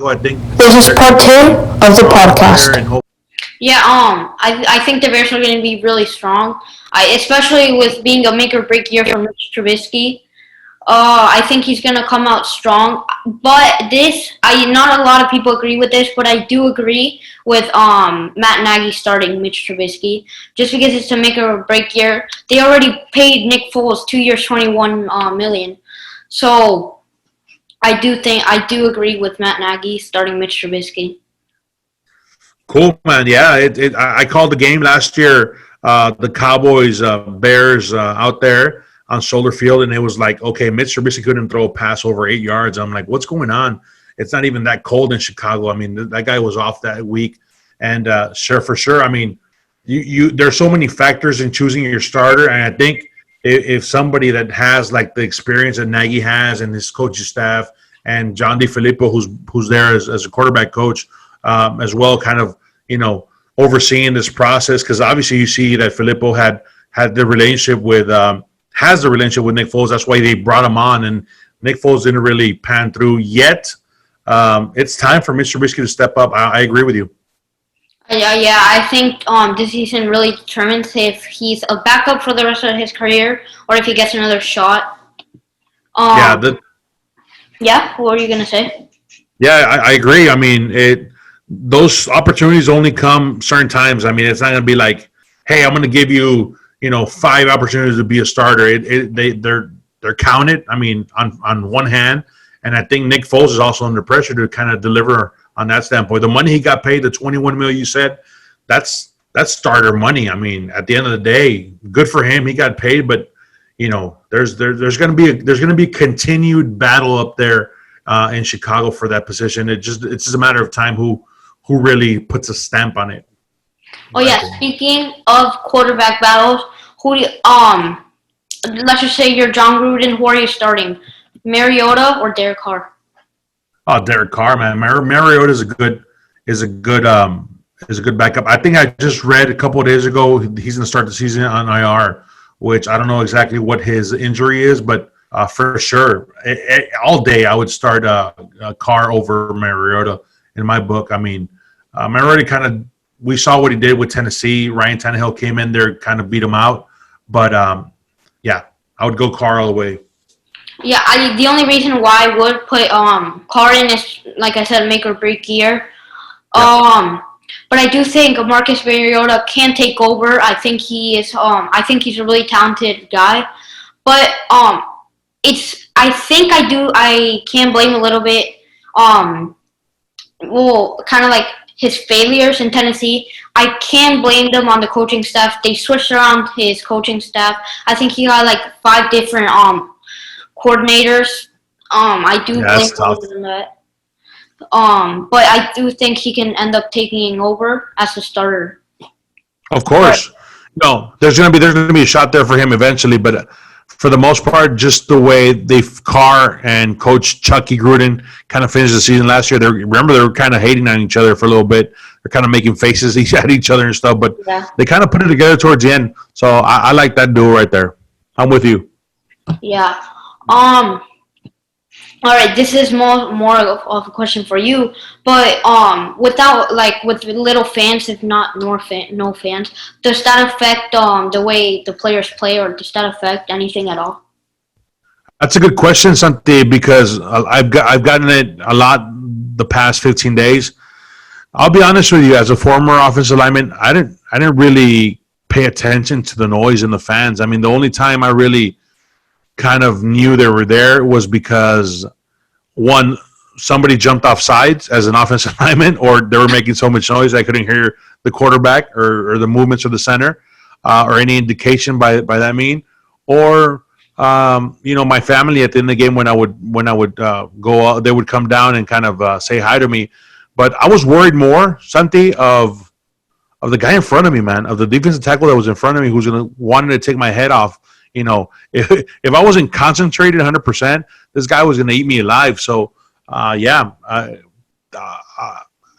I think This is part two of the there podcast. and hope. Yeah, I think the Bears are going to be really strong. Especially with being a make or break year for Mitch Trubisky. I think he's going to come out strong. But not a lot of people agree with this, but I do agree with Matt Nagy starting Mitch Trubisky just because it's a make or break year. They already paid Nick Foles 2 years, 21 million. So I do agree with Matt Nagy starting Mitch Trubisky. Cool, man. Yeah, I called the game last year. The Cowboys, Bears out there on Soldier Field, and it was like, okay, Mitch Trubisky couldn't throw a pass over 8 yards. I'm like, what's going on? It's not even that cold in Chicago. I mean, that guy was off that week, and sure, for sure. I mean, you there's so many factors in choosing your starter, and I think if somebody that has like the experience that Nagy has and his coaching staff, and John DeFilippo, who's there as a quarterback coach, as well, kind of overseeing this process, because obviously you see that Filippo had the relationship with has the relationship with Nick Foles. That's why they brought him on, and Nick Foles didn't really pan through yet. It's time for Mr. Trubisky to step up. I agree with you. Yeah. I think this season really determines if he's a backup for the rest of his career or if he gets another shot. Yeah, Um, yeah. What were you gonna say? yeah, I agree. I mean, those opportunities only come certain times. I mean, it's not going to be like, hey, I'm going to give you, 5 opportunities to be a starter. They're counted. I mean, on one hand, and I think Nick Foles is also under pressure to kind of deliver on that standpoint. The money he got paid, the 21 million you said, that's starter money. I mean, at the end of the day, good for him. He got paid, but there's going to be continued battle up there in Chicago for that position. It's just a matter of time who really puts a stamp on it. Oh yeah. Speaking of quarterback battles, who do let's just say you're John Gruden. Who are you starting? Mariota or Derek Carr? Oh, Derek Carr, man. Mariota is a good backup. I think I just read a couple of days ago he's going to start the season on IR, which I don't know exactly what his injury is, but for sure, all day I would start Carr over Mariota in my book. I mean, Mariota we saw what he did with Tennessee. Ryan Tannehill came in there, kind of beat him out, but yeah, I would go Carr all the way. Yeah, the only reason why I would put Carr in is, like I said, make or break year. Yep. But I do think Marcus Mariota can take over. I think he is. I think he's a really talented guy. But I think I can blame a little bit. Well, kind of like his failures in Tennessee. I can blame them on the coaching staff. They switched around his coaching staff. I think he had like 5 different coordinators. I do Yeah, blame that's tough. him on that. But I do think he can end up taking over as a starter. Of course. No, there's gonna be a shot there for him eventually, but for the most part, just the way Carr and Coach Chucky Gruden kind of finished the season last year. They were kind of hating on each other for a little bit. They're kind of making faces at each other and stuff, but Yeah. they kind of put it together towards the end. So I like that duo right there. I'm with you. Yeah. All right. This is more of a question for you, but without with little fans, if not no fans, does that affect the way the players play, or does that affect anything at all? That's a good question, Santi, because I've gotten it a lot the past 15 days. I'll be honest with you, as a former offensive lineman, I didn't really pay attention to the noise and the fans. I mean, the only time I really kind of knew they were there was because one, somebody jumped off sides as an offensive lineman, or they were making so much noise I couldn't hear the quarterback or the movements of the center, or any indication by that mean, or my family at the end of the game when I would go out, they would come down and kind of say hi to me. But I was worried more, Santi, of the guy in front of me, man, of the defensive tackle that was in front of me, who's gonna wanted to take my head off. If I wasn't concentrated 100%, this guy was gonna eat me alive. So, yeah,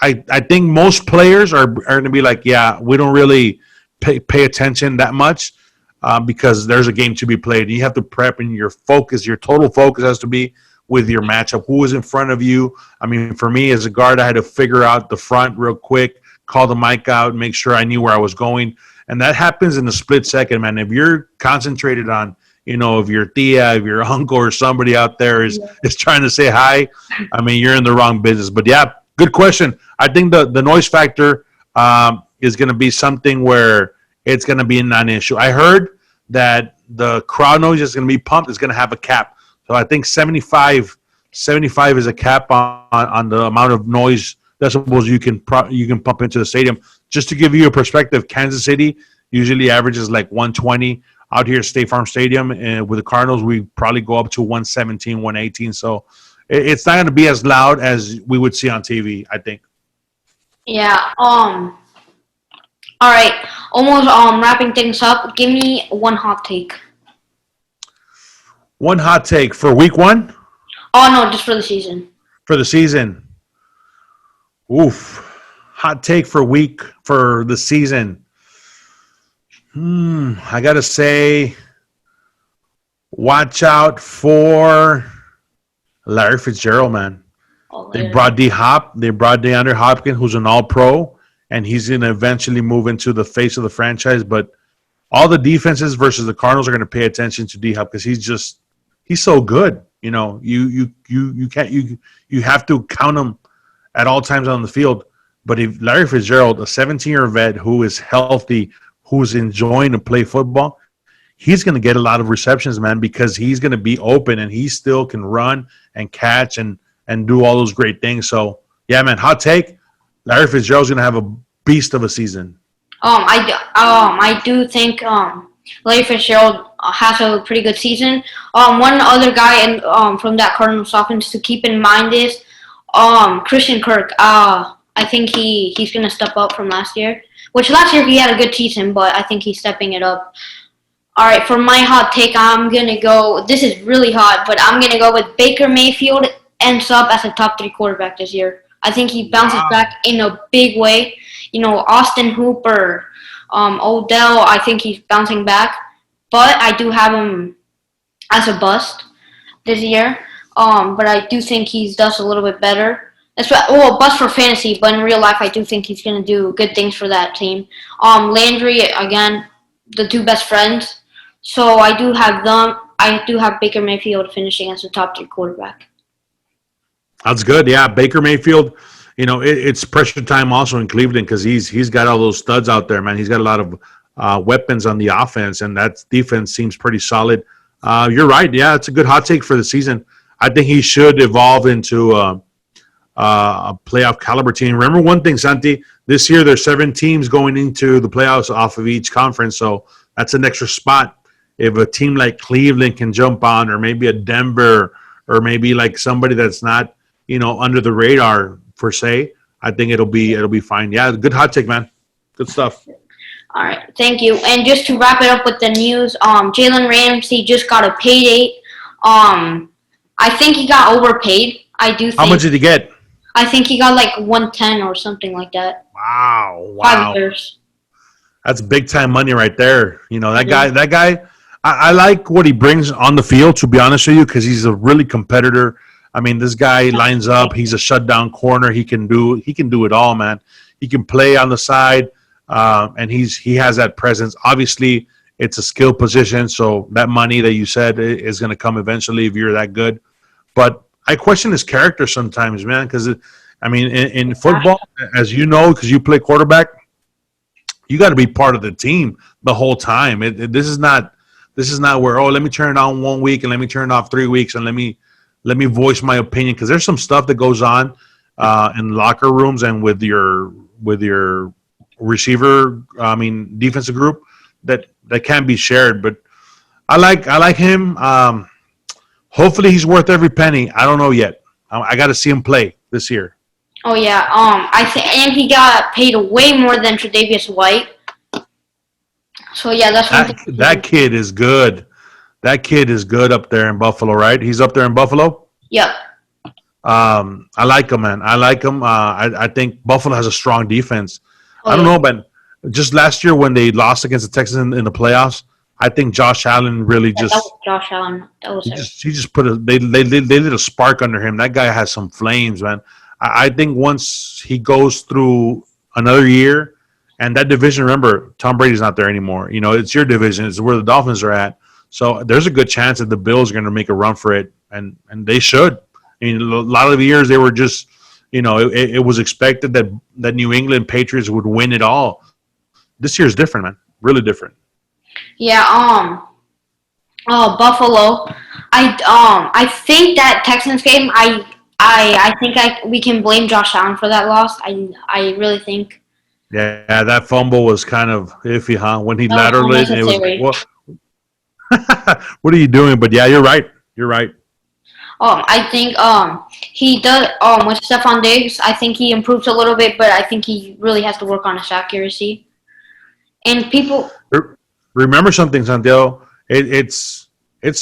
I think most players are gonna be like, yeah, we don't really pay attention that much. Because there's a game to be played. You have to prep, and your total focus has to be with your matchup. Who was in front of you? I mean, for me as a guard, I had to figure out the front real quick, call the mic out, make sure I knew where I was going. And that happens in a split second, man. If you're concentrated on, if your tia, if your uncle or somebody out there is trying to say hi, I mean, you're in the wrong business. But yeah, good question. I think the noise factor is going to be something where it's going to be a non-issue. I heard that the crowd noise is going to be pumped. It's going to have a cap. So I think 75 is a cap on the amount of noise decibels you can pump into the stadium. Just to give you a perspective, Kansas City usually averages like 120. Out here at State Farm Stadium, and with the Cardinals, we probably go up to 117, 118. So it's not going to be as loud as we would see on TV, I think. Yeah. All right. Almost wrapping things up. Give me one hot take. One hot take for week 1? Oh no, just for the season. For the season. Oof. Hot take for the season. I got to say, watch out for Larry Fitzgerald, man. They brought D-Hop. They brought DeAndre Hopkins, who's an all-pro, and he's going to eventually move into the face of the franchise. But all the defenses versus the Cardinals are going to pay attention to D-Hop because he's so good. You have to count him at all times on the field. But if Larry Fitzgerald, a 17-year vet who is healthy, who's enjoying to play football, he's going to get a lot of receptions, man, because he's going to be open and he still can run and catch and do all those great things. So, yeah, man, hot take, Larry Fitzgerald's going to have a beast of a season. I do think Larry Fitzgerald has a pretty good season. One other guy from that Cardinals offense to keep in mind is Christian Kirk. I think he's going to step up from last year. Which last year he had a good season, but I think he's stepping it up. All right, for my hot take, I'm going to go – this is really hot, but I'm going to go with Baker Mayfield ends up as a top 3 quarterback this year. I think he bounces back in a big way. Austin Hooper, Odell, I think he's bouncing back. But I do have him as a bust this year. But I do think he does a little bit better. Bust for fantasy, but in real life, I do think he's going to do good things for that team. Landry, again, the 2 best friends. So I do have them. I do have Baker Mayfield finishing as a top 3 quarterback. That's good. Yeah, Baker Mayfield, it's pressure time also in Cleveland because he's got all those studs out there, man. He's got a lot of weapons on the offense, and that defense seems pretty solid. You're right. Yeah, it's a good hot take for the season. I think he should evolve into a playoff caliber team. Remember one thing, Santi, this year there's 7 teams going into the playoffs off of each conference, so that's an extra spot. If a team like Cleveland can jump on, or maybe a Denver, or maybe like somebody that's not, under the radar per se, I think it'll be fine. Yeah, good hot take, man. Good stuff. All right, thank you. And just to wrap it up with the news, Jalen Ramsey just got a pay date. I think he got overpaid. I do think. How much did he get? I think he got like 110 or something like that. Wow. 5 years. That's big time money right there. That guy, I like what he brings on the field, to be honest with you, because he's a really competitor. I mean, this guy lines up. He's a shutdown corner. He can do it all, man. He can play on the side, and he has that presence. Obviously, it's a skill position, so that money that you said is going to come eventually if you're that good. But I question his character sometimes, man, because, in football, as you know, because you play quarterback, you got to be part of the team the whole time. This is not where, let me turn it on 1 week and let me turn it off 3 weeks and let me voice my opinion, because there's some stuff that goes on in locker rooms and with your receiver, defensive group that can't be shared. But I like him. Hopefully he's worth every penny. I don't know yet. I got to see him play this year. Oh yeah. And he got paid way more than Tre'Davious White. So yeah, that's that kid is good. That kid is good up there in Buffalo, right? He's up there in Buffalo? Yep. I like him, man. I like him. I think Buffalo has a strong defense. I don't know, but just last year when they lost against the Texans in the playoffs, I think Josh Allen really That just was Josh Allen. That was it. he just put a they lit a spark under him. That guy has some flames, man. I think once he goes through another year, and that division, remember, Tom Brady's not there anymore. You know, it's your division. It's where the Dolphins are at. So there's a good chance that the Bills are going to make a run for it, and they should. I mean, a lot of the years they were just, you know, it was expected that New England Patriots would win it all. This year's different, man. Really different. Yeah. Buffalo. I think that Texans game. I think we can blame Josh Allen for that loss. I really think. Yeah, that fumble was kind of iffy, huh? When he That was lateraled it, and it was unnecessary. what? What are you doing? But yeah, you're right. You're right. I think he does with Stephon Diggs. I think he improves a little bit, but I think he really has to work on his accuracy. And people, Remember something, Santiago. It's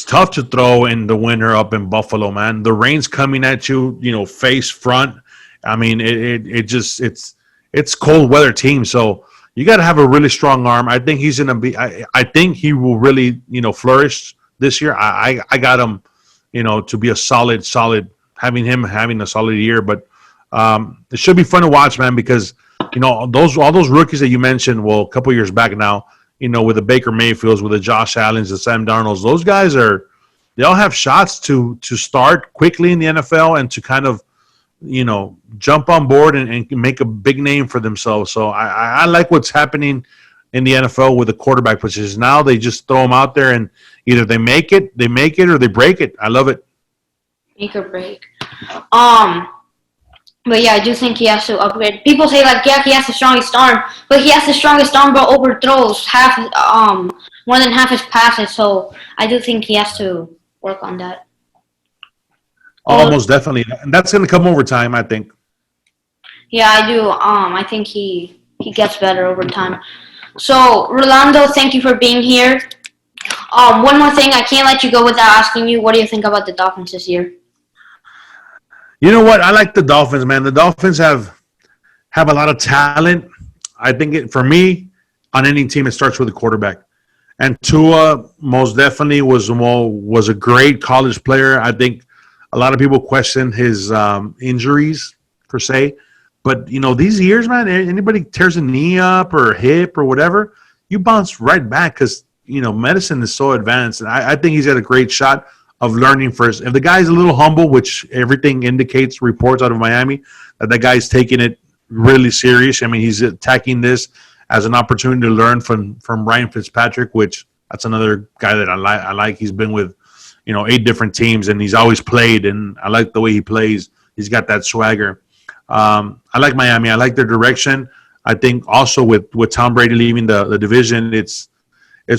tough to throw in the winter up in Buffalo, man. The rain's coming at you, you know, face front. I mean, it's cold weather team, so you got to have a really strong arm. I think he's gonna be. I think he will really, you know, flourish this year. I got him, you know, to be a solid. Having a solid year, but it should be fun to watch, man, because you know all those rookies that you mentioned. Well, a couple years back now, you know, with the Baker Mayfields, with the Josh Allens, the Sam Darnolds, those guys they all have shots to start quickly in the NFL and to kind of, you know, jump on board and make a big name for themselves. So I like what's happening in the NFL with the quarterback positions. Now they just throw them out there and either they make it, or they break it. I love it. make or break. But yeah, I do think he has to upgrade. People say like, yeah, he has the strongest arm, but he has the strongest arm, but overthrows more than half his passes. So I do think he has to work on that. Almost definitely, and that's going to come over time, I think. Yeah, I do. I think he gets better over time. So Rolando, thank you for being here. One more thing, I can't let you go without asking you, what do you think about the Dolphins this year? You know what? I like the Dolphins, man. The Dolphins have a lot of talent. I think for me, on any team, it starts with a quarterback. And Tua most definitely was a great college player. I think a lot of people question his injuries per se, but you know these years, man, anybody tears a knee up or a hip or whatever, you bounce right back because you know medicine is so advanced. And I think he's got a great shot of learning first. If the guy's a little humble, which everything indicates, reports out of Miami, that the guy's taking it really serious. I mean, he's attacking this as an opportunity to learn from Ryan Fitzpatrick, which that's another guy that I like. He's been with, you know, 8 different teams, and he's always played, and I like the way he plays. He's got that swagger. I like Miami. I like their direction. I think also with Tom Brady leaving the division, it's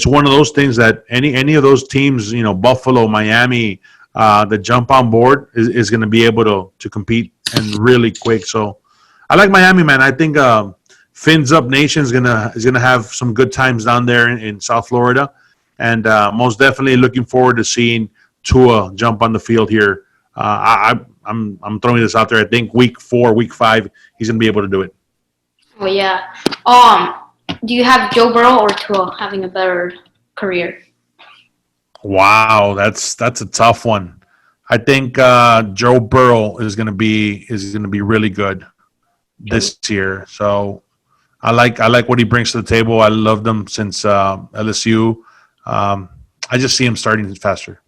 one of those things that any of those teams, you know, Buffalo, Miami, that jump on board is going to be able to compete and really quick. So I like Miami, man. I think Fins Up Nation is gonna have some good times down there in South Florida, and most definitely looking forward to seeing Tua jump on the field here. I'm throwing this out there. I think week 4, week 5, he's gonna be able to do it. Oh yeah. Do you have Joe Burrow or Tua having a better career? Wow, that's a tough one. I think Joe Burrow is gonna be really good this year. So I like what he brings to the table. I loved him since LSU. I just see him starting faster.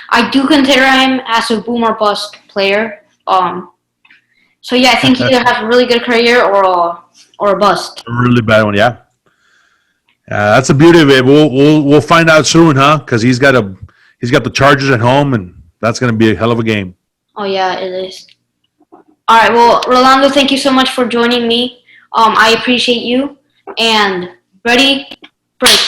I do consider him as a boom or bust player. So yeah, I think he either has a really good career or a bust. A really bad one, yeah. That's the beauty of it. We'll find out soon, huh? Because he's got the Chargers at home, and that's going to be a hell of a game. Oh yeah, it is. All right, well, Rolando, thank you so much for joining me. I appreciate you. And ready, break.